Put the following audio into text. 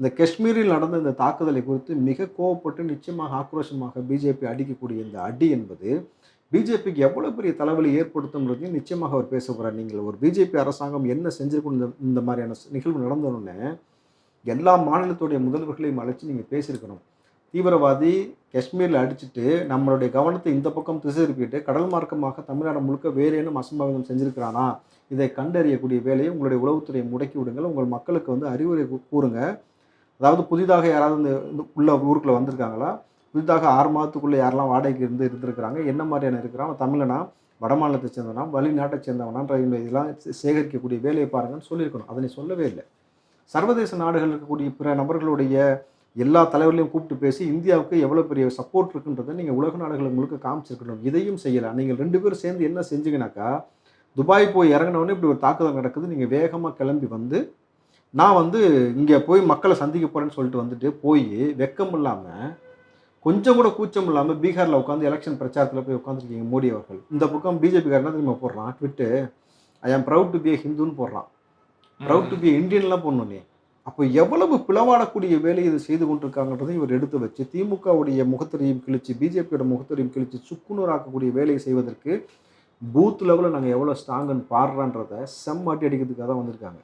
இந்த காஷ்மீரில் நடந்த இந்த தாக்குதலை குறித்து மிக கோவப்பட்டு நிச்சயமாக ஆக்ரோஷமாக பிஜேபி அடிக்கக்கூடிய இந்த அடி என்பது பிஜேபிக்கு எவ்வளோ பெரிய தலைவலி ஏற்படுத்தும்ன்றதையும் நிச்சயமாக அவர் பேச போகிறார். நீங்கள் ஒரு பிஜேபி அரசாங்கம் என்ன செஞ்சிருக்கும் இந்த மாதிரியான நிகழ்வு நடந்தோடனே எல்லா மாநிலத்துடைய முதல்வர்களையும் அழைச்சி நீங்கள் பேசியிருக்கணும். தீவிரவாதி காஷ்மீரில் அடிச்சுட்டு நம்மளுடைய கவனத்தை இந்த பக்கம் திசை திருப்பிட்டு கடல் மார்க்கமாக தமிழ்நாடு முழுக்க வேறேனும் அசம்பாவிதம் செஞ்சுருக்கிறானா, இதை கண்டறியக்கூடிய வேலையை உங்களுடைய உளவுத்துறையை முடக்கி விடுங்கள். உங்கள் மக்களுக்கு வந்து அறிவுரை கூறுங்க. அதாவது புதிதாக யாராவது இந்த உள்ள ஊருக்குள்ளே வந்திருக்காங்களா, புதிதாக 6 மாதத்துக்குள்ளே யாரெல்லாம் வாடகைக்கு இருந்திருக்கிறாங்க, என்ன மாதிரியான இருக்கிறான், தமிழனா, வட மாநிலத்தை சேர்ந்தவனா, வெளிநாட்டை சேர்ந்தவனான்ற இதெல்லாம் சேகரிக்கக்கூடிய வேலையை பாருங்கன்னு சொல்லியிருக்கணும். அதனை சொல்லவே இல்லை. சர்வதேச நாடுகள் இருக்கக்கூடிய பிற நபர்களுடைய எல்லா தலைவர்களையும் கூப்பிட்டு பேசி இந்தியாவுக்கு எவ்வளோ பெரிய சப்போர்ட் இருக்குன்றதை நீங்கள் உலக நாடுகளுக்கு முழுக்க காமிச்சிருக்கணும். இதையும் செய்யலாம். நீங்கள் 2 பேரும் சேர்ந்து என்ன செஞ்சீங்கன்னாக்கா, துபாய் போய் இறங்கினவொடனே இப்படி ஒரு தாக்குதல் நடக்குது, நீங்கள் வேகமாக கிளம்பி வந்து நான் வந்து இங்கே போய் மக்களை சந்திக்க போகிறேன்னு சொல்லிட்டு வந்துட்டு போய் வெக்கம் இல்லாமல் கொஞ்சம் கூட கூச்சம் இல்லாமல் பீகாரில் உட்காந்து எலெக்ஷன் பிரச்சாரத்தில் போய் உட்காந்துருக்கீங்க மோடி அவர்கள். இந்த பக்கம் பிஜேபிக்காரனா திரும்ப போடுறான் tweet, I am proud to be a ஹிந்துன்னு போடுறான். ப்ரவுட் டு பி இந்தியன்லாம் போடணுன்னே. அப்போ எவ்வளவு பிளவாடக்கூடிய வேலையை இது செய்து கொண்டிருக்காங்கன்றதை இவர் எடுத்து வச்சு திமுகவுடைய முகத்தறியும் கிழிச்சு பிஜேபியோட முகத்தறியும் கிழிச்சு சுக்குநூறாக்கக்கூடிய வேலையை செய்வதற்கு பூத் லெவலில் நாங்கள் எவ்வளோ ஸ்ட்ராங்குன்னு பாடுறான்றதை செம்மாட்டி அடிக்கிறதுக்காக தான் வந்திருக்காங்க.